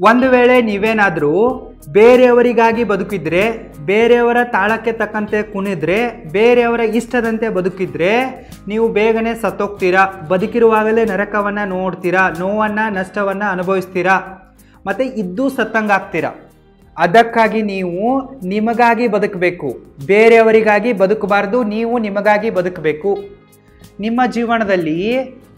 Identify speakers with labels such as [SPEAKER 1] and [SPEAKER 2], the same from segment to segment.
[SPEAKER 1] ಒಂದು ವೇಳೆ ನೀವೇನಾದರೂ ಬೇರೆಯವರಿಗಾಗಿ ಬದುಕಿದ್ರೆ, ಬೇರೆಯವರ ತಾಳಕ್ಕೆ ತಕ್ಕಂತೆ ಕುಣಿದ್ರೆ, ಬೇರೆಯವರ ಇಷ್ಟದಂತೆ ಬದುಕಿದ್ರೆ ನೀವು ಬೇಗನೆ ಸತ್ತೋಗ್ತೀರಾ. ಬದುಕಿರುವಾಗಲೇ ನರಕವನ್ನು ನೋಡ್ತೀರಾ, ನೋವನ್ನು ನಷ್ಟವನ್ನು ಅನುಭವಿಸ್ತೀರಾ, ಮತ್ತು ಇದ್ದೂ ಸತ್ತಂಗಾಗ್ತೀರಾ. ಅದಕ್ಕಾಗಿ ನೀವು ನಿಮಗಾಗಿ ಬದುಕಬೇಕು, ಬೇರೆಯವರಿಗಾಗಿ ಬದುಕಬಾರ್ದು. ನೀವು ನಿಮಗಾಗಿ ಬದುಕಬೇಕು. ನಿಮ್ಮ ಜೀವನದಲ್ಲಿ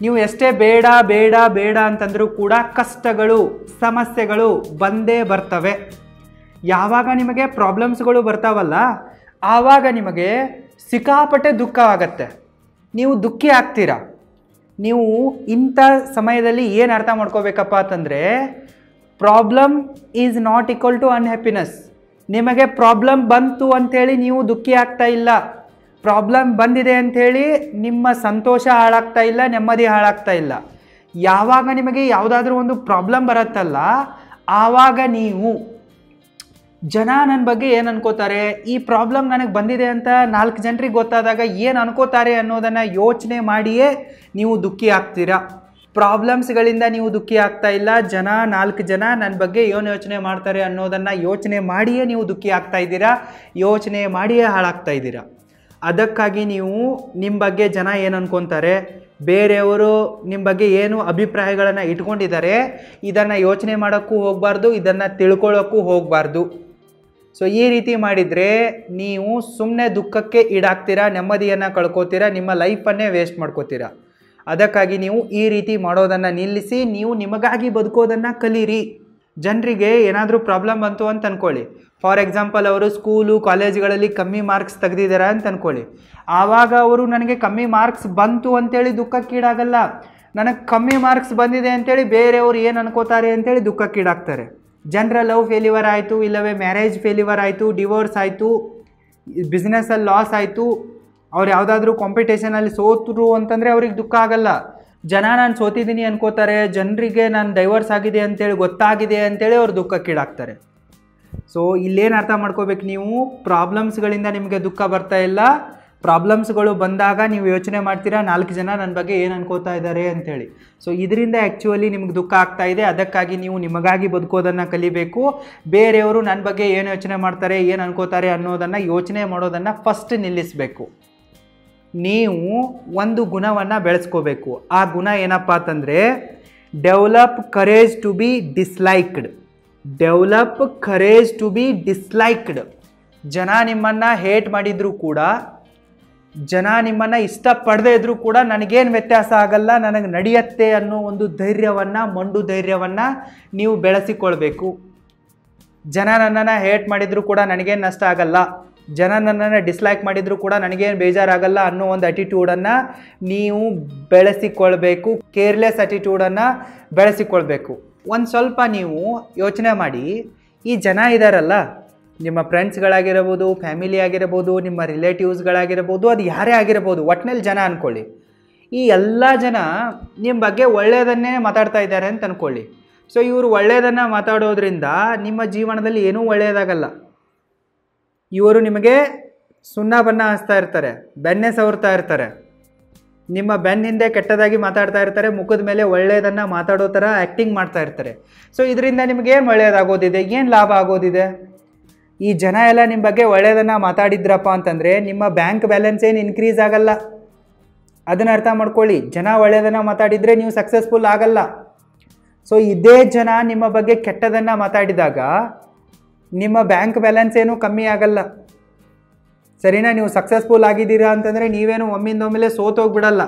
[SPEAKER 1] ನೀವು ಎಷ್ಟೇ ಬೇಡ ಬೇಡ ಬೇಡ ಅಂತಂದರೂ ಕೂಡ ಕಷ್ಟಗಳು, ಸಮಸ್ಯೆಗಳು ಬಂದೇ ಬರ್ತವೆ. ಯಾವಾಗ ನಿಮಗೆ ಪ್ರಾಬ್ಲಮ್ಸ್ಗಳು ಬರ್ತಾವಲ್ಲ, ಆವಾಗ ನಿಮಗೆ ಸಿಕ್ಕಾಪಟ್ಟೆ ದುಃಖವಾಗತ್ತೆ, ನೀವು ದುಃಖಿ ಆಗ್ತೀರಾ. ನೀವು ಇಂಥ ಸಮಯದಲ್ಲಿ ಏನು ಅರ್ಥ ಮಾಡ್ಕೋಬೇಕಪ್ಪ ಅಂತಂದರೆ, problem is not equal to unhappiness. ನಿಮಗೆ ಪ್ರಾಬ್ಲಮ್ ಬಂತು ಅಂಥೇಳಿ ನೀವು ದುಃಖಿ ಆಗ್ತಾ ಇಲ್ಲ. ಪ್ರಾಬ್ಲಮ್ ಬಂದಿದೆ ಅಂಥೇಳಿ ನಿಮ್ಮ ಸಂತೋಷ ಹಾಳಾಗ್ತಾ ಇಲ್ಲ, ನೆಮ್ಮದಿ ಹಾಳಾಗ್ತಾ ಇಲ್ಲ. ಯಾವಾಗ ನಿಮಗೆ ಯಾವುದಾದ್ರೂ ಒಂದು ಪ್ರಾಬ್ಲಮ್ ಬರುತ್ತಲ್ಲ, ಆವಾಗ ನೀವು ಜನ ನನ್ನ ಬಗ್ಗೆ ಏನು ಅನ್ಕೋತಾರೆ, ಈ ಪ್ರಾಬ್ಲಮ್ ನನಗೆ ಬಂದಿದೆ ಅಂತ 4 ಜನರಿಗೆ ಗೊತ್ತಾದಾಗ ಏನು ಅನ್ಕೋತಾರೆ ಅನ್ನೋದನ್ನು ಯೋಚನೆ ಮಾಡಿಯೇ ನೀವು ದುಃಖಿ ಆಗ್ತೀರಾ. ಪ್ರಾಬ್ಲಮ್ಸ್ಗಳಿಂದ ನೀವು ದುಃಖಿ ಆಗ್ತಾ ಇಲ್ಲ. 4 ಜನ ನನ್ನ ಬಗ್ಗೆ ಏನು ಯೋಚನೆ ಮಾಡ್ತಾರೆ ಅನ್ನೋದನ್ನು ಯೋಚನೆ ಮಾಡಿಯೇ ನೀವು ದುಃಖಿ ಆಗ್ತಾ ಇದ್ದೀರಾ, ಯೋಚನೆ ಮಾಡಿಯೇ ಹಾಳಾಗ್ತಾ ಇದ್ದೀರಾ. ಅದಕ್ಕಾಗಿ ನೀವು ನಿಮ್ಮ ಬಗ್ಗೆ ಜನ ಏನು ಅನ್ಕೊತಾರೆ, ಬೇರೆಯವರು ನಿಮ್ಮ ಬಗ್ಗೆ ಏನು ಅಭಿಪ್ರಾಯಗಳನ್ನು ಇಟ್ಕೊಂಡಿದ್ದಾರೆ, ಇದನ್ನು ಯೋಚನೆ ಮಾಡೋಕ್ಕೂ ಹೋಗಬಾರ್ದು, ಇದನ್ನು ತಿಳ್ಕೊಳ್ಳೋಕ್ಕೂ ಹೋಗಬಾರ್ದು. ಸೊ ಈ ರೀತಿ ಮಾಡಿದರೆ ನೀವು ಸುಮ್ಮನೆ ದುಃಖಕ್ಕೆ ಈಡಾಗ್ತೀರಾ, ನೆಮ್ಮದಿಯನ್ನು ಕಳ್ಕೊತೀರಾ, ನಿಮ್ಮ ಲೈಫನ್ನೇ ವೇಸ್ಟ್ ಮಾಡ್ಕೋತೀರಾ. ಅದಕ್ಕಾಗಿ ನೀವು ಈ ರೀತಿ ಮಾಡೋದನ್ನು ನಿಲ್ಲಿಸಿ, ನೀವು ನಿಮಗಾಗಿ ಬದುಕೋದನ್ನು ಕಲೀರಿ. ಜನರಿಗೆ ಏನಾದರೂ ಪ್ರಾಬ್ಲಮ್ ಬಂತು ಅಂತ ಅಂದ್ಕೊಳ್ಳಿ. ಫಾರ್ ಎಕ್ಸಾಂಪಲ್, ಅವರು ಸ್ಕೂಲು ಕಾಲೇಜುಗಳಲ್ಲಿ ಕಮ್ಮಿ ಮಾರ್ಕ್ಸ್ ತೆಗೆದಿದ್ದಾರೆ ಅಂತ ಅಂದ್ಕೊಳ್ಳಿ. ಆವಾಗ ಅವರು ನನಗೆ ಕಮ್ಮಿ ಮಾರ್ಕ್ಸ್ ಬಂತು ಅಂತೇಳಿ ದುಃಖಕ್ಕೀಡಾಗಲ್ಲ. ನನಗೆ ಕಮ್ಮಿ ಮಾರ್ಕ್ಸ್ ಬಂದಿದೆ ಅಂತೇಳಿ ಬೇರೆಯವರು ಏನು ಅನ್ಕೋತಾರೆ ಅಂತೇಳಿ ದುಃಖಕ್ಕೀಡಾಗ್ತಾರೆ. ಜನರ ಲವ್ ಫೇಲ್ಯೂರ್ ಆಯಿತು, ಇಲ್ಲವೇ ಮ್ಯಾರೇಜ್ ಫೇಲ್ಯೂರ್ ಆಯಿತು, ಡಿವೋರ್ಸ್ ಆಯಿತು, ಬಿಸ್ನೆಸ್ಸಲ್ಲಿ ಲಾಸ್ ಆಯಿತು, ಅವ್ರು ಯಾವುದಾದ್ರೂ ಕಾಂಪಿಟೇಷನಲ್ಲಿ ಸೋತರು ಅಂತಂದರೆ ಅವ್ರಿಗೆ ದುಃಖ ಆಗಲ್ಲ. ಜನ ನಾನು ಸೋತಿದ್ದೀನಿ ಅನ್ಕೋತಾರೆ, ಜನರಿಗೆ ನಾನು ಡೈವರ್ಸ್ ಆಗಿದೆ ಅಂತೇಳಿ ಗೊತ್ತಾಗಿದೆ ಅಂತೇಳಿ ಅವ್ರು ದುಃಖಕ್ಕೀಡಾಗ್ತಾರೆ. ಸೊ ಇಲ್ಲೇನು ಅರ್ಥ ಮಾಡ್ಕೋಬೇಕು ನೀವು, ಪ್ರಾಬ್ಲಮ್ಸ್ಗಳಿಂದ ನಿಮಗೆ ದುಃಖ ಬರ್ತಾ ಇಲ್ಲ. ಪ್ರಾಬ್ಲಮ್ಸ್ಗಳು ಬಂದಾಗ ನೀವು ಯೋಚನೆ ಮಾಡ್ತೀರಾ, 4 ಜನ ನನ್ನ ಬಗ್ಗೆ ಏನು ಅನ್ಕೋತಾ ಇದ್ದಾರೆ ಅಂಥೇಳಿ. ಸೊ ಇದರಿಂದ ಆ್ಯಕ್ಚುಲಿ ನಿಮ್ಗೆ ದುಃಖ ಆಗ್ತಾ ಇದೆ. ಅದಕ್ಕಾಗಿ ನೀವು ನಿಮಗಾಗಿ ಬದುಕೋದನ್ನು ಕಲಿಬೇಕು. ಬೇರೆಯವರು ನನ್ನ ಬಗ್ಗೆ ಏನು ಯೋಚನೆ ಮಾಡ್ತಾರೆ, ಏನು ಅನ್ಕೋತಾರೆ ಅನ್ನೋದನ್ನು ಯೋಚನೆ ಮಾಡೋದನ್ನು ಫಸ್ಟ್ ನಿಲ್ಲಿಸಬೇಕು. ನೀವು ಒಂದು ಗುಣವನ್ನು ಬೆಳೆಸ್ಕೋಬೇಕು. ಆ ಗುಣ ಏನಪ್ಪ ಅಂತಂದರೆ, develop courage to be disliked. Develop courage to be disliked. ಜನ ನಿಮ್ಮನ್ನು ಹೇಟ್ ಮಾಡಿದರೂ ಕೂಡ, ಜನ ನಿಮ್ಮನ್ನು ಇಷ್ಟಪಡದೇ ಇದ್ದರೂ ಕೂಡ ನನಗೇನು ವ್ಯತ್ಯಾಸ ಆಗಲ್ಲ, ನನಗೆ ನಡೆಯುತ್ತೆ ಅನ್ನೋ ಒಂದು ಧೈರ್ಯವನ್ನು, ಮಂಡು ಧೈರ್ಯವನ್ನು ನೀವು ಬೆಳೆಸಿಕೊಳ್ಬೇಕು. ಜನ ನನ್ನನ್ನು ಹೇಟ್ ಮಾಡಿದರೂ ಕೂಡ ನನಗೇನು ನಷ್ಟ ಆಗಲ್ಲ, ಜನ ನನ್ನನ್ನು ಡಿಸ್ಲೈಕ್ ಮಾಡಿದರೂ ಕೂಡ ನನಗೇನು ಬೇಜಾರಾಗಲ್ಲ ಅನ್ನೋ ಒಂದು ಅಟಿಟ್ಯೂಡನ್ನು ನೀವು ಬೆಳೆಸಿಕೊಳ್ಬೇಕು. ಕೇರ್ಲೆಸ್ ಅಟಿಟ್ಯೂಡನ್ನು ಬೆಳೆಸಿಕೊಳ್ಬೇಕು. ಒಂದು ಸ್ವಲ್ಪ ನೀವು ಯೋಚನೆ ಮಾಡಿ, ಈ ಜನ ಇದ್ದಾರಲ್ಲ, ನಿಮ್ಮ ಫ್ರೆಂಡ್ಸ್ಗಳಾಗಿರ್ಬೋದು, ಫ್ಯಾಮಿಲಿ ಆಗಿರ್ಬೋದು, ನಿಮ್ಮ ರಿಲೇಟಿವ್ಸ್ಗಳಾಗಿರ್ಬೋದು, ಅದು ಯಾರೇ ಆಗಿರ್ಬೋದು, ಒಟ್ಟಿನಲ್ಲಿ ಜನ ಅಂದ್ಕೊಳ್ಳಿ. ಈ ಎಲ್ಲ ಜನ ನಿಮ್ಮ ಬಗ್ಗೆ ಒಳ್ಳೆಯದನ್ನೇ ಮಾತಾಡ್ತಾ ಇದ್ದಾರೆ ಅಂತ ಅಂದ್ಕೊಳ್ಳಿ. ಸೊ ಇವರು ಒಳ್ಳೆಯದನ್ನು ಮಾತಾಡೋದ್ರಿಂದ ನಿಮ್ಮ ಜೀವನದಲ್ಲಿ ಏನೂ ಒಳ್ಳೆಯದಾಗಲ್ಲ. ಇವರು ನಿಮಗೆ ಸುಣ್ಣ ಬಣ್ಣ ಹಚ್ತಾ ಇರ್ತಾರೆ, ಬೆನ್ನೆ ಸವರ್ತಾ ಇರ್ತಾರೆ, ನಿಮ್ಮ ಬೆನ್ನ ಹಿಂದೆ ಕೆಟ್ಟದಾಗಿ ಮಾತಾಡ್ತಾ ಇರ್ತಾರೆ, ಮುಖದ ಮೇಲೆ ಒಳ್ಳೆಯದನ್ನು ಮಾತಾಡೋ ಥರ ಆ್ಯಕ್ಟಿಂಗ್ ಮಾಡ್ತಾ ಇರ್ತಾರೆ. ಸೊ ಇದರಿಂದ ನಿಮಗೇನು ಒಳ್ಳೆಯದಾಗೋದಿದೆ, ಏನು ಲಾಭ ಆಗೋದಿದೆ? ಈ ಜನ ಎಲ್ಲ ನಿಮ್ಮ ಬಗ್ಗೆ ಒಳ್ಳೆಯದನ್ನು ಮಾತಾಡಿದ್ರಪ್ಪ ಅಂತಂದರೆ ನಿಮ್ಮ ಬ್ಯಾಂಕ್ ಬ್ಯಾಲೆನ್ಸ್ ಏನು ಇನ್ಕ್ರೀಸ್ ಆಗಲ್ಲ. ಅದನ್ನು ಅರ್ಥ ಮಾಡ್ಕೊಳ್ಳಿ. ಜನ ಒಳ್ಳೆಯದನ್ನು ಮಾತಾಡಿದರೆ ನೀವು ಸಕ್ಸಸ್ಫುಲ್ ಆಗಲ್ಲ. ಸೊ ಇದೇ ಜನ ನಿಮ್ಮ ಬಗ್ಗೆ ಕೆಟ್ಟದನ್ನು ಮಾತಾಡಿದಾಗ ನಿಮ್ಮ ಬ್ಯಾಂಕ್ ಬ್ಯಾಲೆನ್ಸ್ ಏನೂ ಕಮ್ಮಿ ಆಗಲ್ಲ. ಸರಿನಾ? ನೀವು ಸಕ್ಸಸ್ಫುಲ್ ಆಗಿದ್ದೀರಾ ಅಂತಂದರೆ ನೀವೇನು ಒಮ್ಮಿಂದೊಮ್ಮೆಲೆ ಸೋತೋಗ್ಬಿಡಲ್ಲ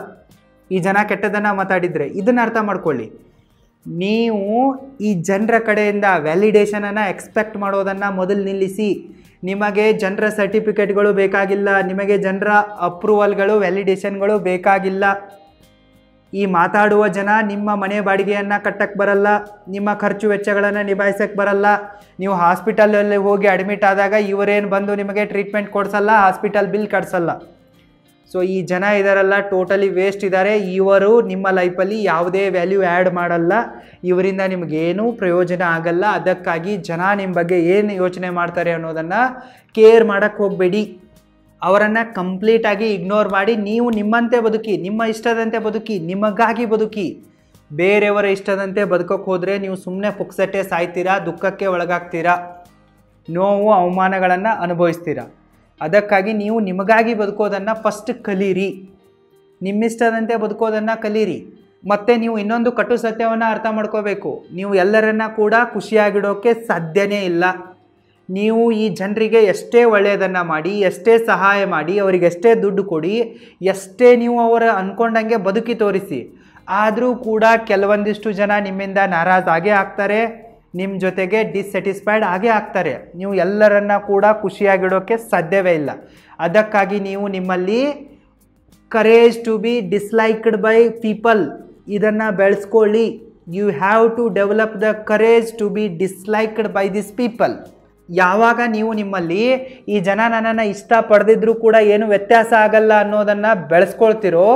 [SPEAKER 1] ಈ ಜನ ಕೆಟ್ಟದನ್ನು ಮಾತಾಡಿದರೆ. ಇದನ್ನು ಅರ್ಥ ಮಾಡ್ಕೊಳ್ಳಿ. ನೀವು ಈ ಜನರ ಕಡೆಯಿಂದ ವ್ಯಾಲಿಡೇಷನನ್ನು ಎಕ್ಸ್ಪೆಕ್ಟ್ ಮಾಡೋದನ್ನು ಮೊದಲು ನಿಲ್ಲಿಸಿ. ನಿಮಗೆ ಜನರ ಸರ್ಟಿಫಿಕೇಟ್ಗಳು ಬೇಕಾಗಿಲ್ಲ, ನಿಮಗೆ ಜನರ ಅಪ್ರೂವಲ್ಗಳು, ವ್ಯಾಲಿಡೇಷನ್ಗಳು ಬೇಕಾಗಿಲ್ಲ. ಈ ಮಾತಾಡುವ ಜನ ನಿಮ್ಮ ಮನೆ ಬಾಡಿಗೆಯನ್ನು ಕಟ್ಟಕ್ಕೆ ಬರಲ್ಲ, ನಿಮ್ಮ ಖರ್ಚು ವೆಚ್ಚಗಳನ್ನು ನಿಭಾಯಿಸಕ್ಕೆ ಬರಲ್ಲ. ನೀವು ಹಾಸ್ಪಿಟಲಲ್ಲಿ ಹೋಗಿ ಅಡ್ಮಿಟ್ ಆದಾಗ ಇವರೇನು ಬಂದು ನಿಮಗೆ ಟ್ರೀಟ್ಮೆಂಟ್ ಕೊಡಿಸಲ್ಲ, ಹಾಸ್ಪಿಟಲ್ ಬಿಲ್ ಕಟ್ಸಲ್ಲ. ಸೊ ಈ ಜನ ಇದಾರಲ್ಲ, ಟೋಟಲಿ ವೇಸ್ಟ್ ಇದ್ದಾರೆ. ಇವರು ನಿಮ್ಮ ಲೈಫಲ್ಲಿ ಯಾವುದೇ ವ್ಯಾಲ್ಯೂ ಆ್ಯಡ್ ಮಾಡಲ್ಲ, ಇವರಿಂದ ನಿಮಗೇನೂ ಪ್ರಯೋಜನ ಆಗಲ್ಲ. ಅದಕ್ಕಾಗಿ ಜನ ನಿಮ್ಮ ಬಗ್ಗೆ ಏನು ಯೋಚನೆ ಮಾಡ್ತಾರೆ ಅನ್ನೋದನ್ನು ಕೇರ್ ಮಾಡೋಕ್ಕೆ ಹೋಗಬೇಡಿ. ಅವರನ್ನು ಕಂಪ್ಲೀಟಾಗಿ ಇಗ್ನೋರ್ ಮಾಡಿ ನೀವು ನಿಮ್ಮಂತೆ ಬದುಕಿ, ನಿಮ್ಮ ಇಷ್ಟದಂತೆ ಬದುಕಿ, ನಿಮಗಾಗಿ ಬದುಕಿ. ಬೇರೆಯವರ ಇಷ್ಟದಂತೆ ಬದುಕೋಕ್ಕೆ ಹೋದರೆ ನೀವು ಸುಮ್ಮನೆ ಪುಕ್ಸಟ್ಟೆ ಸಾಯ್ತೀರಾ, ದುಃಖಕ್ಕೆ ಒಳಗಾಗ್ತೀರಾ, ನೋವು ಅವಮಾನಗಳನ್ನು ಅನುಭವಿಸ್ತೀರಾ. ಅದಕ್ಕಾಗಿ ನೀವು ನಿಮಗಾಗಿ ಬದುಕೋದನ್ನು ಫಸ್ಟ್ ಕಲೀರಿ, ನಿಮ್ಮಿಷ್ಟದಂತೆ ಬದುಕೋದನ್ನು ಕಲೀರಿ. ಮತ್ತು ನೀವು ಇನ್ನೊಂದು ಕಟು ಸತ್ಯವನ್ನು ಅರ್ಥ ಮಾಡ್ಕೋಬೇಕು, ನೀವು ಎಲ್ಲರನ್ನ ಕೂಡ ಖುಷಿಯಾಗಿಡೋಕ್ಕೆ ಸಾಧ್ಯನೇ ಇಲ್ಲ. ನೀವು ಈ ಜನರಿಗೆ ಎಷ್ಟೇ ಒಳ್ಳೆಯದನ್ನು ಮಾಡಿ, ಎಷ್ಟೇ ಸಹಾಯ ಮಾಡಿ, ಅವರಿಗೆ ಎಷ್ಟೇ ದುಡ್ಡು ಕೊಡಿ, ಎಷ್ಟೇ ನೀವು ಅವರ ಅಂದ್ಕೊಂಡಂಗೆ ಬದುಕಿ ತೋರಿಸಿ, ಆದರೂ ಕೂಡ ಕೆಲವೊಂದಿಷ್ಟು ಜನ ನಿಮ್ಮಿಂದ ನಾರಾಜಾಗೇ ಆಗ್ತಾರೆ, ನಿಮ್ಮ ಜೊತೆಗೆ ಡಿಸ್ಸ್ಯಾಟಿಸ್ಫೈಡ್ ಆಗೇ ಆಗ್ತಾರೆ. ನೀವು ಎಲ್ಲರನ್ನ ಕೂಡ ಖುಷಿಯಾಗಿಡೋಕ್ಕೆ ಸಾಧ್ಯವೇ ಇಲ್ಲ. ಅದಕ್ಕಾಗಿ ನೀವು ನಿಮ್ಮಲ್ಲಿ courage to be disliked by people ಇದನ್ನು ಬೆಳೆಸ್ಕೊಳ್ಳಿ. You have to develop the courage to be disliked by this people. ಯಾವಾಗ ನೀವು ನಿಮ್ಮಲ್ಲಿ ಈ ಜನ ನನ್ನನ್ನು ಇಷ್ಟಪಡದಿದ್ರೂ ಕೂಡ ಏನು ವ್ಯತ್ಯಾಸ ಆಗಲ್ಲ ಅನ್ನೋದನ್ನು ಬೆಳೆಸ್ಕೊಳ್ತಿರೋ,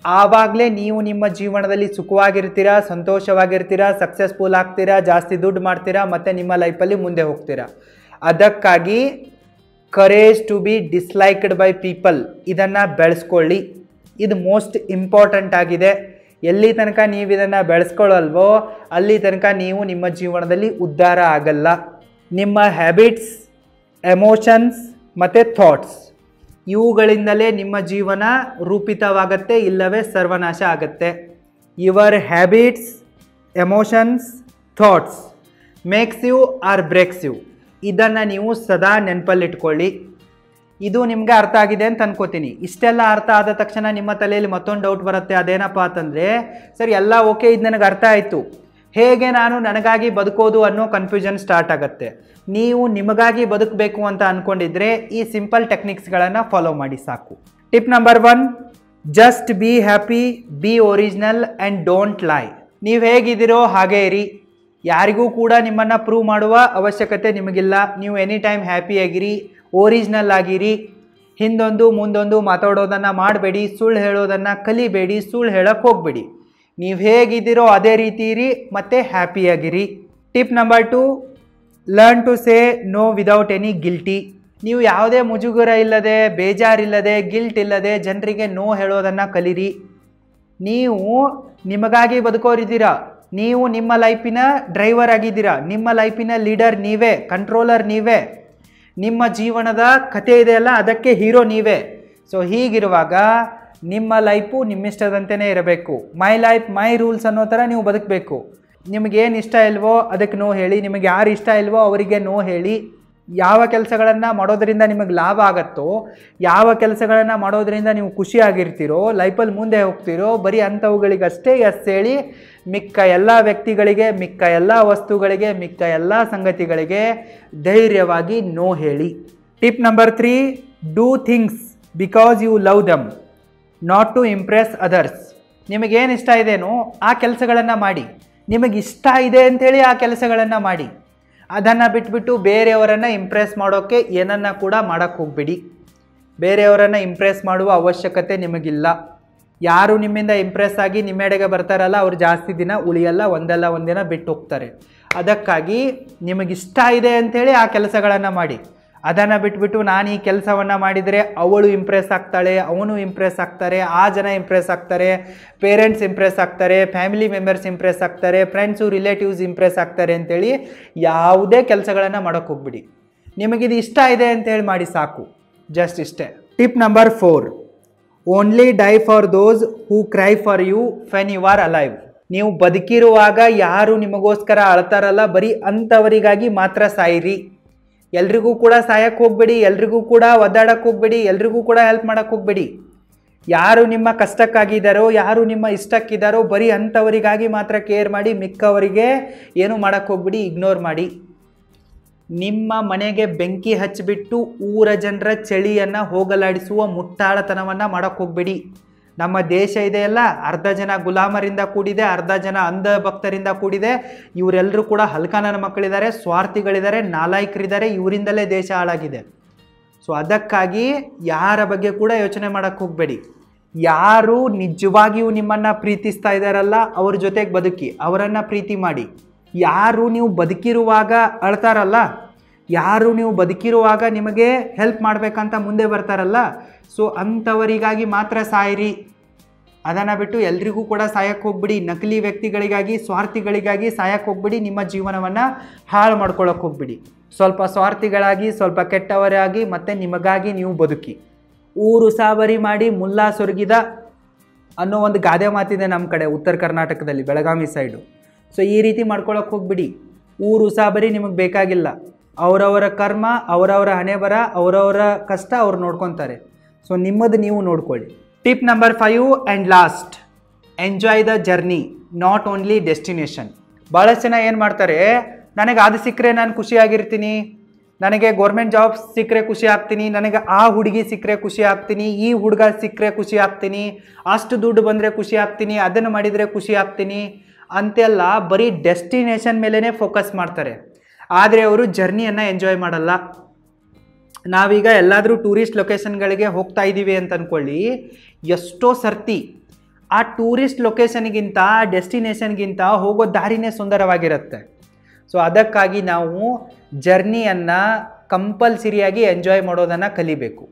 [SPEAKER 1] ಆವಾಗಲೇ ನೀವು ನಿಮ್ಮ ಜೀವನದಲ್ಲಿ ಸುಖವಾಗಿರ್ತೀರಾ, ಸಂತೋಷವಾಗಿರ್ತೀರಾ, ಸಕ್ಸಸ್ಫುಲ್ ಆಗ್ತೀರಾ, ಜಾಸ್ತಿ ದುಡ್ಡು ಮಾಡ್ತೀರಾ ಮತ್ತು ನಿಮ್ಮ ಲೈಫಲ್ಲಿ ಮುಂದೆ ಹೋಗ್ತೀರಾ. ಅದಕ್ಕಾಗಿ courage to be disliked by people ಇದನ್ನು ಬೆಳೆಸ್ಕೊಳ್ಳಿ. ಇದು ಮೋಸ್ಟ್ ಇಂಪಾರ್ಟೆಂಟ್ ಆಗಿದೆ. ಎಲ್ಲಿ ತನಕ ನೀವು ಇದನ್ನು ಬೆಳೆಸ್ಕೊಳ್ಳಲ್ವೋ ಅಲ್ಲಿ ತನಕ ನೀವು ನಿಮ್ಮ ಜೀವನದಲ್ಲಿ ಉದ್ಧಾರ ಆಗಲ್ಲ. ನಿಮ್ಮ ಹ್ಯಾಬಿಟ್ಸ್, ಎಮೋಷನ್ಸ್ ಮತ್ತು ಥಾಟ್ಸ್ ಇವುಗಳಿಂದಲೇ ನಿಮ್ಮ ಜೀವನ ರೂಪಿತವಾಗತ್ತೆ, ಇಲ್ಲವೇ ಸರ್ವನಾಶ ಆಗತ್ತೆ. Your habits, emotions, thoughts makes you or breaks you. ಇದನ್ನು ನೀವು ಸದಾ ನೆನಪಲ್ಲಿಟ್ಕೊಳ್ಳಿ. ಇದು ನಿಮಗೆ ಅರ್ಥ ಆಗಿದೆ ಅಂತ ಅನ್ಕೋತೀನಿ. ಇಷ್ಟೆಲ್ಲ ಅರ್ಥ ಆದ ತಕ್ಷಣ ನಿಮ್ಮ ತಲೆಯಲ್ಲಿ ಮತ್ತೊಂದು ಡೌಟ್ ಬರುತ್ತೆ. ಅದೇನಪ್ಪ ಅಂತಂದರೆ, ಸರಿ ಎಲ್ಲ ಓಕೆ, ಇದು ನನಗೆ ಅರ್ಥ ಆಯಿತು, ಹೇಗೆ ನಾನು ನನಗಾಗಿ ಬದುಕೋದು ಅನ್ನೋ ಕನ್ಫ್ಯೂಷನ್ ಸ್ಟಾರ್ಟ್ ಆಗುತ್ತೆ. ನೀವು ನಿಮಗಾಗಿ ಬದುಕಬೇಕು ಅಂತ ಅಂದ್ಕೊಂಡಿದ್ರೆ ಈ ಸಿಂಪಲ್ ಟೆಕ್ನಿಕ್ಸ್ಗಳನ್ನು ಫಾಲೋ ಮಾಡಿ ಸಾಕು. Tip number 1, just be happy, B original and don't ಲೈ. ನೀವು ಹೇಗಿದ್ದೀರೋ ಹಾಗೇ ಇರಿ. ಯಾರಿಗೂ ಕೂಡ ನಿಮ್ಮನ್ನು ಪ್ರೂವ್ ಮಾಡುವ ಅವಶ್ಯಕತೆ ನಿಮಗಿಲ್ಲ. ನೀವು ಎನಿ ಟೈಮ್ ಹ್ಯಾಪಿಯಾಗಿರಿ, ಒರಿಜಿನಲ್ ಆಗಿರಿ. ಹಿಂದೊಂದು ಮುಂದೊಂದು ಮಾತಾಡೋದನ್ನು ಮಾಡಬೇಡಿ, ಸುಳ್ಳು ಹೇಳೋದನ್ನು ಕಲಿಬೇಡಿ, ಸುಳ್ಳು ಹೇಳೋಕ್ಕೆ ಹೋಗಬೇಡಿ. ನೀವು ಹೇಗಿದ್ದೀರೋ ಅದೇ ರೀತಿ ಇರಿ ಮತ್ತು ಹ್ಯಾಪಿಯಾಗಿರಿ. Tip number 2, learn to say no without any guilty. ನೀವು ಯಾವುದೇ ಮುಜುಗರ ಇಲ್ಲದೆ, ಬೇಜಾರಿಲ್ಲದೆ, ಗಿಲ್ಟ್ ಇಲ್ಲದೆ ಜನರಿಗೆ ನೋ ಹೇಳೋದನ್ನು ಕಲೀರಿ. ನೀವು ನಿಮಗಾಗಿ ಬದುಕೋರಿದ್ದೀರಾ, ನೀವು ನಿಮ್ಮ ಲೈಫಿನ ಡ್ರೈವರ್ ಆಗಿದ್ದೀರಾ, ನಿಮ್ಮ ಲೈಫಿನ ಲೀಡರ್ ನೀವೇ, ಕಂಟ್ರೋಲರ್ ನೀವೇ, ನಿಮ್ಮ ಜೀವನದ ಕಥೆ ಇದೆಯಲ್ಲ ಅದಕ್ಕೆ ಹೀರೋ ನೀವೇ. ಸೊ ಹೀಗಿರುವಾಗ ನಿಮ್ಮ ಲೈಫು ನಿಮ್ಮಿಷ್ಟದಂತೆಯೇ ಇರಬೇಕು. ಮೈ ಲೈಫ್ ಮೈ ರೂಲ್ಸ್ ಅನ್ನೋ ಥರ ನೀವು ಬದುಕಬೇಕು. ನಿಮಗೇನು ಇಷ್ಟ ಇಲ್ವೋ ಅದಕ್ಕೆ ನೋ ಹೇಳಿ, ನಿಮಗೆ ಯಾರು ಇಷ್ಟ ಇಲ್ವೋ ಅವರಿಗೆ ನೋ ಹೇಳಿ. ಯಾವ ಕೆಲಸಗಳನ್ನು ಮಾಡೋದರಿಂದ ನಿಮಗೆ ಲಾಭ ಆಗುತ್ತೋ, ಯಾವ ಕೆಲಸಗಳನ್ನು ಮಾಡೋದರಿಂದ ನೀವು ಖುಷಿಯಾಗಿರ್ತೀರೋ, ಲೈಫಲ್ಲಿ ಮುಂದೆ ಹೋಗ್ತಿರೋ, ಬರೀ ಅಂಥವುಗಳಿಗಷ್ಟೇ ಎಸ್ ಹೇಳಿ. ಮಿಕ್ಕ ಎಲ್ಲ ವ್ಯಕ್ತಿಗಳಿಗೆ, ಮಿಕ್ಕ ಎಲ್ಲ ವಸ್ತುಗಳಿಗೆ, ಮಿಕ್ಕ ಎಲ್ಲ ಸಂಗತಿಗಳಿಗೆ ಧೈರ್ಯವಾಗಿ ನೋ ಹೇಳಿ. Tip number 3, do things because you love them, not to impress others. ನಿಮಗೇನು ಇಷ್ಟ ಇದೆಯೋ ಆ ಕೆಲಸಗಳನ್ನು ಮಾಡಿ. ನಿಮಗಿಷ್ಟ ಇದೆ ಅಂಥೇಳಿ ಆ ಕೆಲಸಗಳನ್ನು ಮಾಡಿ. ಅದನ್ನು ಬಿಟ್ಬಿಟ್ಟು ಬೇರೆಯವರನ್ನು ಇಂಪ್ರೆಸ್ ಮಾಡೋಕ್ಕೆ ಏನನ್ನು ಕೂಡ ಮಾಡೋಕ್ಕೆ ಹೋಗಬೇಡಿ. ಬೇರೆಯವರನ್ನು ಇಂಪ್ರೆಸ್ ಮಾಡುವ ಅವಶ್ಯಕತೆ ನಿಮಗಿಲ್ಲ. ಯಾರು ನಿಮ್ಮಿಂದ ಇಂಪ್ರೆಸ್ ಆಗಿ ನಿಮ್ಮೆಡೆಗೆ ಬರ್ತಾರಲ್ಲ ಅವರು ಜಾಸ್ತಿ ದಿನ ಉಳಿಯಲ್ಲ, ಒಂದಲ್ಲ ಒಂದಿನ ಬಿಟ್ಟು ಹೋಗ್ತಾರೆ. ಅದಕ್ಕಾಗಿ ನಿಮಗಿಷ್ಟ ಇದೆ ಅಂಥೇಳಿ ಆ ಕೆಲಸಗಳನ್ನು ಮಾಡಿ. ಅದನ್ನು ಬಿಟ್ಬಿಟ್ಟು ನಾನು ಈ ಕೆಲಸವನ್ನು ಮಾಡಿದರೆ ಅವಳು ಇಂಪ್ರೆಸ್ ಆಗ್ತಾಳೆ, ಅವನು ಇಂಪ್ರೆಸ್ ಆಗ್ತಾರೆ, ಆ ಜನ ಇಂಪ್ರೆಸ್ ಆಗ್ತಾರೆ, ಪೇರೆಂಟ್ಸ್ ಇಂಪ್ರೆಸ್ ಆಗ್ತಾರೆ, ಫ್ಯಾಮಿಲಿ ಮೆಂಬರ್ಸ್ ಇಂಪ್ರೆಸ್ ಆಗ್ತಾರೆ, ಫ್ರೆಂಡ್ಸು ರಿಲೇಟಿವ್ಸ್ ಇಂಪ್ರೆಸ್ ಆಗ್ತಾರೆ ಅಂಥೇಳಿ ಯಾವುದೇ ಕೆಲಸಗಳನ್ನು ಮಾಡೋಕ್ಕೆ ಹೋಗ್ಬಿಡಿ. ನಿಮಗಿದು ಇಷ್ಟ ಇದೆ ಅಂತೇಳಿ ಮಾಡಿ ಸಾಕು, ಜಸ್ಟ್ ಇಷ್ಟೇ. Tip number 4, only die for those who cry for you when you are alive. ನೀವು ಬದುಕಿರುವಾಗ ಯಾರು ನಿಮಗೋಸ್ಕರ ಅಳ್ತಾರಲ್ಲ ಬರೀ ಅಂಥವರಿಗಾಗಿ ಮಾತ್ರ ಸಾಯಿರಿ. ಎಲ್ರಿಗೂ ಕೂಡ ಸಾಯಕ್ಕೆ ಹೋಗಬೇಡಿ, ಎಲ್ರಿಗೂ ಕೂಡ ಒದ್ದಾಡಕ್ಕೆ ಹೋಗಬೇಡಿ, ಎಲ್ರಿಗೂ ಕೂಡ ಹೆಲ್ಪ್ ಮಾಡೋಕ್ಕೆ ಹೋಗಬೇಡಿ. ಯಾರು ನಿಮ್ಮ ಕಷ್ಟಕ್ಕಾಗಿದ್ದಾರೋ, ಯಾರು ನಿಮ್ಮ ಇಷ್ಟಕ್ಕಿದ್ದಾರೋ ಬರೀ ಅಂಥವರಿಗಾಗಿ ಮಾತ್ರ ಕೇರ್ ಮಾಡಿ. ಮಿಕ್ಕವರಿಗೆ ಏನು ಮಾಡೋಕ್ಕೆ ಹೋಗಬೇಡಿ, ಇಗ್ನೋರ್ ಮಾಡಿ. ನಿಮ್ಮ ಮನೆಗೆ ಬೆಂಕಿ ಹಚ್ಚಿಬಿಟ್ಟು ಊರ ಜನರ ಚಳಿಯನ್ನು ಹೋಗಲಾಡಿಸುವ ಮುಟ್ಟಾಳತನವನ್ನು ಮಾಡೋಕ್ಕೆ ಹೋಗಬೇಡಿ. ನಮ್ಮ ದೇಶ ಇದೆಯಲ್ಲ, ಅರ್ಧ ಜನ ಗುಲಾಮರಿಂದ ಕೂಡಿದೆ, ಅರ್ಧ ಜನ ಅಂಧ ಭಕ್ತರಿಂದ ಕೂಡಿದೆ. ಇವರೆಲ್ಲರೂ ಕೂಡ ಹಲ್ಕನನ ಮಕ್ಕಳಿದ್ದಾರೆ, ಸ್ವಾರ್ಥಿಗಳಿದ್ದಾರೆ, ನಾಲಾಯಕರಿದ್ದಾರೆ. ಇವರಿಂದಲೇ ದೇಶ ಹಾಳಾಗಿದೆ. ಸೊ ಅದಕ್ಕಾಗಿ ಯಾರ ಬಗ್ಗೆ ಕೂಡ ಯೋಚನೆ ಮಾಡೋಕ್ಕೆ ಹೋಗಬೇಡಿ. ಯಾರು ನಿಜವಾಗಿಯೂ ನಿಮ್ಮನ್ನು ಪ್ರೀತಿಸ್ತಾ ಇದ್ದಾರಲ್ಲ ಅವ್ರ ಜೊತೆಗೆ ಬದುಕಿ, ಅವರನ್ನು ಪ್ರೀತಿ ಮಾಡಿ. ಯಾರು ನೀವು ಬದುಕಿರುವಾಗ ಅಳ್ತಾರಲ್ಲ, ಯಾರು ನೀವು ಬದುಕಿರುವಾಗ ನಿಮಗೆ ಹೆಲ್ಪ್ ಮಾಡಬೇಕಂತ ಮುಂದೆ ಬರ್ತಾರಲ್ಲ, ಸೊ ಅಂಥವರಿಗಾಗಿ ಮಾತ್ರ ಸಾಯಿರಿ. ಅದನ್ನು ಬಿಟ್ಟು ಎಲ್ರಿಗೂ ಕೂಡ ಸಾಯಕ್ಕೆ ಹೋಗ್ಬಿಡಿ. ನಕಲಿ ವ್ಯಕ್ತಿಗಳಿಗಾಗಿ, ಸ್ವಾರ್ಥಿಗಳಿಗಾಗಿ ಸಾಯಕ್ಕೆ ಹೋಗ್ಬಿಡಿ. ನಿಮ್ಮ ಜೀವನವನ್ನು ಹಾಳು ಮಾಡ್ಕೊಳ್ಳೋಕೆ ಹೋಗ್ಬಿಡಿ. ಸ್ವಲ್ಪ ಸ್ವಾರ್ಥಿಗಳಾಗಿ, ಸ್ವಲ್ಪ ಕೆಟ್ಟವರಾಗಿ, ಮತ್ತು ನಿಮಗಾಗಿ ನೀವು ಬದುಕಿ. ಊರು ಸಾಬರಿ ಮಾಡಿ ಮುಲ್ಲಾ ಸೊರಗಿದ ಅನ್ನೋ ಒಂದು ಗಾದೆ ಮಾತಿದೆ ನಮ್ಮ ಕಡೆ ಉತ್ತರ ಕರ್ನಾಟಕದಲ್ಲಿ, ಬೆಳಗಾವಿ ಸೈಡು. ಸೊ ಈ ರೀತಿ ಮಾಡ್ಕೊಳ್ಳೋಕೆ ಹೋಗ್ಬಿಡಿ. ಊರು ಸಾಬರಿ ನಿಮಗೆ ಬೇಕಾಗಿಲ್ಲ. ಅವರವರ ಕರ್ಮ, ಅವರವರ ಹಣೆ ಬರ, ಅವರವರ ಕಷ್ಟ ಅವ್ರು ನೋಡ್ಕೊತಾರೆ. ಸೊ ನಿಮ್ಮದು ನೀವು ನೋಡ್ಕೊಳ್ಳಿ. Tip number 5 and last, enjoy the journey, not only destination. ಭಾಳಷ್ಟು ಜನ ಏನು ಮಾಡ್ತಾರೆ, ನನಗೆ ಅದು ಸಿಕ್ಕರೆ ನಾನು ಖುಷಿಯಾಗಿರ್ತೀನಿ, ನನಗೆ ಗೌರ್ಮೆಂಟ್ ಜಾಬ್ ಸಿಕ್ಕರೆ ಖುಷಿ ಆಗ್ತೀನಿ, ನನಗೆ ಆ ಹುಡುಗಿ ಸಿಕ್ಕರೆ ಖುಷಿ ಆಗ್ತೀನಿ, ಈ ಹುಡುಗ ಸಿಕ್ಕರೆ ಖುಷಿ ಆಗ್ತೀನಿ, ಅಷ್ಟು ದುಡ್ಡು ಬಂದರೆ ಖುಷಿ ಆಗ್ತೀನಿ, ಅದನ್ನು ಮಾಡಿದರೆ ಖುಷಿ ಆಗ್ತೀನಿ ಅಂತೆಲ್ಲ ಬರೀ ಡೆಸ್ಟಿನೇಷನ್ ಮೇಲೇ ಫೋಕಸ್ ಮಾಡ್ತಾರೆ. ಆದರೆ ಅವರು ಜರ್ನಿಯನ್ನು ಎಂಜಾಯ್ ಮಾಡಲ್ಲ. ನಾವೀಗ ಎಲ್ಲಾದರೂ ಟೂರಿಸ್ಟ್ ಲೊಕೇಶನ್ಗಳಿಗೆ ಹೋಗ್ತಾ ಇದ್ದೀವಿ ಅಂತ ಅಂದ್ಕೊಳ್ಳಿ, ಎಷ್ಟೋ ಸರ್ತಿ ಆ ಟೂರಿಸ್ಟ್ ಲೊಕೇಶನ್ಗಿಂತ, ಆ ಡೆಸ್ಟಿನೇಷನ್ಗಿಂತ ಹೋಗೋ ದಾರಿನೇ ಸುಂದರವಾಗಿರುತ್ತೆ. ಸೊ ಅದಕ್ಕಾಗಿ ನಾವು ಜರ್ನಿಯನ್ನು ಕಂಪಲ್ಸರಿಯಾಗಿ ಎಂಜಾಯ್ ಮಾಡೋದನ್ನು ಕಲಿಬೇಕು.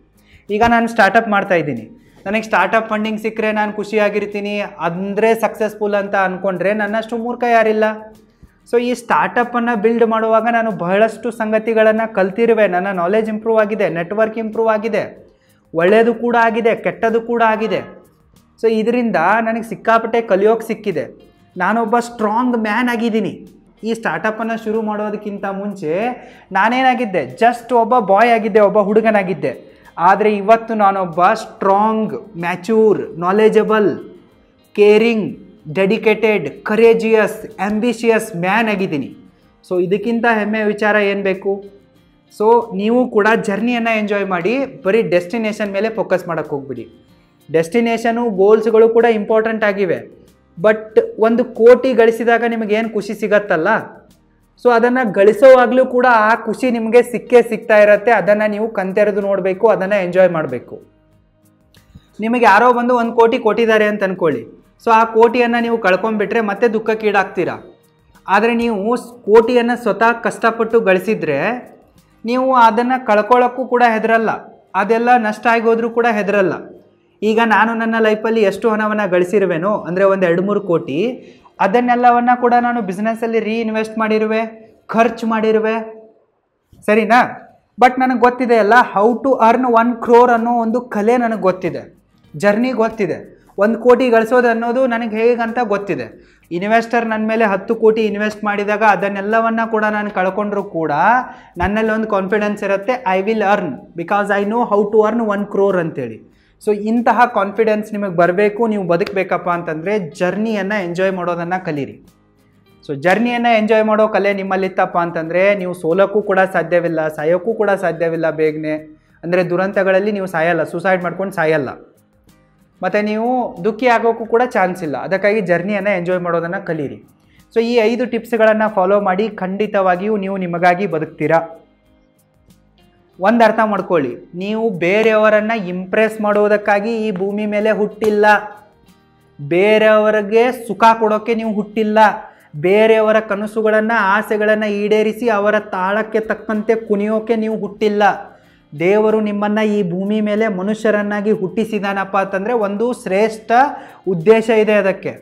[SPEAKER 1] ಈಗ ನಾನು ಸ್ಟಾರ್ಟಪ್ ಮಾಡ್ತಾಯಿದ್ದೀನಿ, ನನಗೆ ಸ್ಟಾರ್ಟಪ್ ಫಂಡಿಂಗ್ ಸಿಕ್ಕರೆ ನಾನು ಖುಷಿಯಾಗಿರ್ತೀನಿ ಅಂದರೆ ಸಕ್ಸಸ್ಫುಲ್ ಅಂತ ಅಂದ್ಕೊಂಡ್ರೆ ನನ್ನಷ್ಟು ಮೂರ್ಖ ಯಾರಿಲ್ಲ. ಸೊ ಈ ಸ್ಟಾರ್ಟಪ್ಪನ್ನು ಬಿಲ್ಡ್ ಮಾಡುವಾಗ ನಾನು ಬಹಳಷ್ಟು ಸಂಗತಿಗಳನ್ನು ಕಲ್ತಿರುವೆ. ನನ್ನ ನಾಲೆಜ್ ಇಂಪ್ರೂವ್ ಆಗಿದೆ, ನೆಟ್ವರ್ಕ್ ಇಂಪ್ರೂವ್ ಆಗಿದೆ, ಒಳ್ಳೆಯದು ಕೂಡ ಆಗಿದೆ, ಕೆಟ್ಟದ್ದು ಕೂಡ ಆಗಿದೆ. ಸೊ ಇದರಿಂದ ನನಗೆ ಸಿಕ್ಕಾಪಟ್ಟೆ ಕಲಿಯೋಕೆ ಸಿಕ್ಕಿದೆ. ನಾನೊಬ್ಬ ಸ್ಟ್ರಾಂಗ್ ಮ್ಯಾನ್ ಆಗಿದ್ದೀನಿ. ಈ ಸ್ಟಾರ್ಟಪ್ಪನ್ನು ಶುರು ಮಾಡೋದಕ್ಕಿಂತ ಮುಂಚೆ ನಾನೇನಾಗಿದ್ದೆ, ಜಸ್ಟ್ ಒಬ್ಬ ಬಾಯ್ ಆಗಿದ್ದೆ, ಒಬ್ಬ ಹುಡುಗನಾಗಿದ್ದೆ. ಆದರೆ ಇವತ್ತು ನಾನೊಬ್ಬ strong, mature, knowledgeable, caring, dedicated, courageous, ambitious man ಆಗಿದ್ದೀನಿ. ಸೊ ಇದಕ್ಕಿಂತ ಹೆಮ್ಮೆಯ ವಿಚಾರ ಏನು ಬೇಕು? ಸೊ ನೀವು ಕೂಡ ಜರ್ನಿಯನ್ನು ಎಂಜಾಯ್ ಮಾಡಿ, ಬರೀ ಡೆಸ್ಟಿನೇಷನ್ ಮೇಲೆ ಫೋಕಸ್ ಮಾಡೋಕ್ಕೆ ಹೋಗ್ಬಿಡಿ. ಡೆಸ್ಟಿನೇಷನು, ಗೋಲ್ಸ್ಗಳು ಕೂಡ ಇಂಪಾರ್ಟೆಂಟ್ ಆಗಿವೆ. ಬಟ್ 1 ಕೋಟಿ ಗಳಿಸಿದಾಗ ನಿಮಗೇನು ಖುಷಿ ಸಿಗತ್ತಲ್ಲ, ಸೊ ಅದನ್ನು ಗಳಿಸೋವಾಗಲೂ ಕೂಡ ಆ ಖುಷಿ ನಿಮಗೆ ಸಿಗ್ತಾ ಇರುತ್ತೆ. ಅದನ್ನು ನೀವು ಕಣ್ತೆರೆದು ನೋಡಬೇಕು, ಅದನ್ನು ಎಂಜಾಯ್ ಮಾಡಬೇಕು. ನಿಮಗೆ ಯಾರೋ ಬಂದು 1 ಕೋಟಿ ಕೊಟ್ಟಿದ್ದಾರೆ ಅಂತ ಅಂದ್ಕೊಳ್ಳಿ. ಸೊ ಆ ಕೋಟಿಯನ್ನು ನೀವು ಕಳ್ಕೊಂಡ್ಬಿಟ್ರೆ ಮತ್ತೆ ದುಃಖಕ್ಕೀಡಾಗ್ತೀರಾ. ಆದರೆ ನೀವು ಕೋಟಿಯನ್ನು ಸ್ವತಃ ಕಷ್ಟಪಟ್ಟು ಗಳಿಸಿದರೆ ನೀವು ಅದನ್ನು ಕಳ್ಕೊಳ್ಳೋಕ್ಕೂ ಕೂಡ ಹೆದರಲ್ಲ, ಅದೆಲ್ಲ ನಷ್ಟ ಆಗಿ ಹೋದರೂ ಕೂಡ ಹೆದರಲ್ಲ. ಈಗ ನಾನು ನನ್ನ ಲೈಫಲ್ಲಿ ಎಷ್ಟು ಹಣವನ್ನು ಗಳಿಸಿರುವೆನೋ ಅಂದರೆ ಒಂದು 2-3 ಕೋಟಿ, ಅದನ್ನೆಲ್ಲವನ್ನು ಕೂಡ ನಾನು ಬಿಸ್ನೆಸ್ಸಲ್ಲಿ ರೀಇನ್ವೆಸ್ಟ್ ಮಾಡಿರುವೆ, ಖರ್ಚು ಮಾಡಿರುವೆ, ಸರಿನಾ? ಬಟ್ ನನಗೆ ಗೊತ್ತಿದೆ ಅಲ್ಲ, ಹೌ ಟು ಅರ್ನ್ 1 crore ಅನ್ನೋ ಒಂದು ಕಲೆ ನನಗೆ ಗೊತ್ತಿದೆ, ಜರ್ನಿ ಗೊತ್ತಿದೆ. 1 ಕೋಟಿ ಗಳಿಸೋದು ಅನ್ನೋದು ನನಗೆ ಹೇಗಂತ ಗೊತ್ತಿದೆ. ಇನ್ವೆಸ್ಟರ್ ನನ್ನ ಮೇಲೆ 10 ಕೋಟಿ ಇನ್ವೆಸ್ಟ್ ಮಾಡಿದಾಗ ಅದನ್ನೆಲ್ಲವನ್ನು ಕೂಡ ನಾನು ಕಳ್ಕೊಂಡ್ರೂ ಕೂಡ ನನ್ನಲ್ಲಿ ಒಂದು ಕಾನ್ಫಿಡೆನ್ಸ್ ಇರುತ್ತೆ, I will earn because I know how to earn 1 crore ಅಂತೇಳಿ. ಸೊ ಇಂತಹ ಕಾನ್ಫಿಡೆನ್ಸ್ ನಿಮಗೆ ಬರಬೇಕು, ನೀವು ಬದುಕಬೇಕಪ್ಪ ಅಂತಂದರೆ ಜರ್ನಿಯನ್ನು ಎಂಜಾಯ್ ಮಾಡೋದನ್ನು ಕಲೀರಿ. ಸೊ ಜರ್ನಿಯನ್ನು ಎಂಜಾಯ್ ಮಾಡೋ ಕಲೆ ನಿಮ್ಮಲ್ಲಿತ್ತಪ್ಪ ಅಂತಂದರೆ ನೀವು ಸೋಲೋಕ್ಕೂ ಕೂಡ ಸಾಧ್ಯವಿಲ್ಲ, ಸಾಯೋಕ್ಕೂ ಕೂಡ ಸಾಧ್ಯವಿಲ್ಲ ಬೇಗನೆ. ಅಂದರೆ ದುರಂತಗಳಲ್ಲಿ ನೀವು ಸಾಯಲ್ಲ, ಸೂಸೈಡ್ ಮಾಡ್ಕೊಂಡು ಸಾಯಲ್ಲ, ಮತ್ತು ನೀವು ದುಃಖಿ ಆಗೋಕ್ಕೂ ಕೂಡ ಚಾನ್ಸ್ ಇಲ್ಲ. ಅದಕ್ಕಾಗಿ ಜರ್ನಿಯನ್ನು ಎಂಜಾಯ್ ಮಾಡೋದನ್ನು ಕಲೀರಿ. ಸೊ ಈ 5 ಟಿಪ್ಸ್ಗಳನ್ನು ಫಾಲೋ ಮಾಡಿ ಖಂಡಿತವಾಗಿಯೂ ನೀವು ನಿಮಗಾಗಿ ಬದುಕ್ತೀರಾ. ಒಂದು ಅರ್ಥ ಮಾಡ್ಕೊಳ್ಳಿ, ನೀವು ಬೇರೆಯವರನ್ನು ಇಂಪ್ರೆಸ್ ಮಾಡೋದಕ್ಕಾಗಿ ಈ ಭೂಮಿ ಮೇಲೆ ಹುಟ್ಟಿಲ್ಲ. ಬೇರೆಯವರಿಗೆ ಸುಖ ಕೊಡೋಕ್ಕೆ ನೀವು ಹುಟ್ಟಿಲ್ಲ. ಬೇರೆಯವರ ಕನಸುಗಳನ್ನು, ಆಸೆಗಳನ್ನು ಈಡೇರಿಸಿ ಅವರ ತಾಳಕ್ಕೆ ತಕ್ಕಂತೆ ಕುಣಿಯೋಕೆ ನೀವು ಹುಟ್ಟಿಲ್ಲ. ದೇವರು ನಿಮ್ಮನ್ನು ಈ ಭೂಮಿ ಮೇಲೆ ಮನುಷ್ಯರನ್ನಾಗಿ ಹುಟ್ಟಿಸಿದಾನಪ್ಪ ಅಂತಂದರೆ ಒಂದು ಶ್ರೇಷ್ಠ ಉದ್ದೇಶ ಇದೆ ಅದಕ್ಕೆ.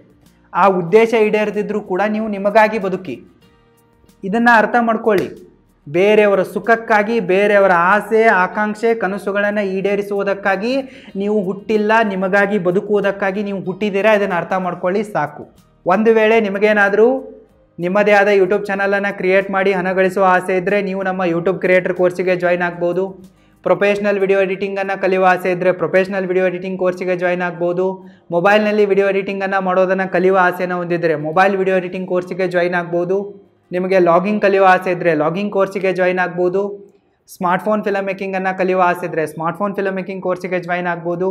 [SPEAKER 1] ಆ ಉದ್ದೇಶ ಈಡೇರದಿದ್ರೂ ಕೂಡ ನೀವು ನಿಮಗಾಗಿ ಬದುಕಿ. ಇದನ್ನು ಅರ್ಥ ಮಾಡ್ಕೊಳ್ಳಿ. ಬೇರೆಯವರ ಸುಖಕ್ಕಾಗಿ, ಬೇರೆಯವರ ಆಸೆ, ಆಕಾಂಕ್ಷೆ, ಕನಸುಗಳನ್ನು ಈಡೇರಿಸುವುದಕ್ಕಾಗಿ ನೀವು ಹುಟ್ಟಿಲ್ಲ, ನಿಮಗಾಗಿ ಬದುಕುವುದಕ್ಕಾಗಿ ನೀವು ಹುಟ್ಟಿದ್ದೀರಾ. ಇದನ್ನು ಅರ್ಥ ಮಾಡ್ಕೊಳ್ಳಿ ಸಾಕು. ಒಂದು ವೇಳೆ ನಿಮಗೇನಾದರೂ ನಿಮ್ಮದೇ ಆದ ಯೂಟ್ಯೂಬ್ ಚಾನಲನ್ನು ಕ್ರಿಯೇಟ್ ಮಾಡಿ ಹಣ ಗಳಿಸುವ ಆಸೆ ಇದ್ದರೆ ನೀವು ನಮ್ಮ ಯೂಟ್ಯೂಬ್ ಕ್ರಿಯೇಟರ್ ಕೋರ್ಸಿಗೆ ಜಾಯ್ನ್ ಆಗ್ಬೋದು. ಪ್ರೊಫೆಷ್ನಲ್ ವಿಡಿಯೋ ಎಡಿಟಿಂಗನ್ನು ಕಲಿಯುವ ಆಸೆ ಇದ್ದರೆ ಪ್ರೊಫೆಷ್ನಲ್ ವಿಡಿಯೋ ಎಡಿಟಿಂಗ್ ಕೋರ್ಸಿಗೆ ಜಾಯ್ನ್ ಆಗ್ಬೋದು. ಮೊಬೈಲ್ನಲ್ಲಿ ವಿಡಿಯೋ ಎಡಿಟಿಂಗನ್ನು ಮಾಡೋದನ್ನು ಕಲಿಯುವ ಆಸೆನ ಹೊಂದಿದ್ದರೆ ಮೊಬೈಲ್ ವಿಡಿಯೋ ಎಡಿಟಿಂಗ್ ಕೋರ್ಸಿಗೆ ಜಾಯ್ನ್ ಆಗ್ಬೋದು. ನಿಮಗೆ ಲಾಗಿಂಗ್ ಕಲಿಯುವ ಆಸೆ ಇದ್ದರೆ ಲಾಗಿಂಗ್ ಕೋರ್ಸಿಗೆ ಜಾಯ್ನ್ ಆಗ್ಬೋದು. ಸ್ಮಾರ್ಟ್ಫೋನ್ ಫಿಲಮ್ ಮೇಕಿಂಗನ್ನು ಕಲಿಯುವ ಆಸೆ ಇದ್ದರೆ ಸ್ಮಾರ್ಟ್ಫೋನ್ ಫಿಲಮ್ ಮೇಕಿಂಗ್ ಕೋರ್ಸಿಗೆ ಜಾಯ್ನ್ ಆಗ್ಬೋದು.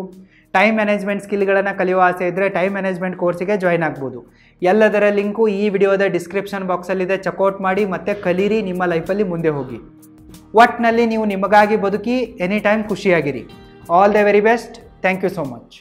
[SPEAKER 1] ಟೈಮ್ ಮ್ಯಾನೇಜ್ಮೆಂಟ್ ಸ್ಕಿಲ್ಗಳನ್ನು ಕಲಿಯುವ ಆಸೆ ಇದ್ದರೆ ಟೈಮ್ ಮ್ಯಾನೇಜ್ಮೆಂಟ್ ಕೋರ್ಸಿಗೆ ಜಾಯ್ನ್ ಆಗ್ಬೋದು. ಎಲ್ಲದರ ಲಿಂಕು ಈ ವಿಡಿಯೋದ ಡಿಸ್ಕ್ರಿಪ್ಷನ್ ಬಾಕ್ಸಲ್ಲಿದೆ, ಚೆಕ್ಔಟ್ ಮಾಡಿ ಮತ್ತು ಕಲೀರಿ, ನಿಮ್ಮ ಲೈಫಲ್ಲಿ ಮುಂದೆ ಹೋಗಿ. ಒಟ್ಟಿನಲ್ಲಿ ನೀವು ನಿಮಗಾಗಿ ಬದುಕಿ ಎನಿ ಟೈಮ್ ಖುಷಿಯಾಗಿರಿ. All the very best. Thank you so much.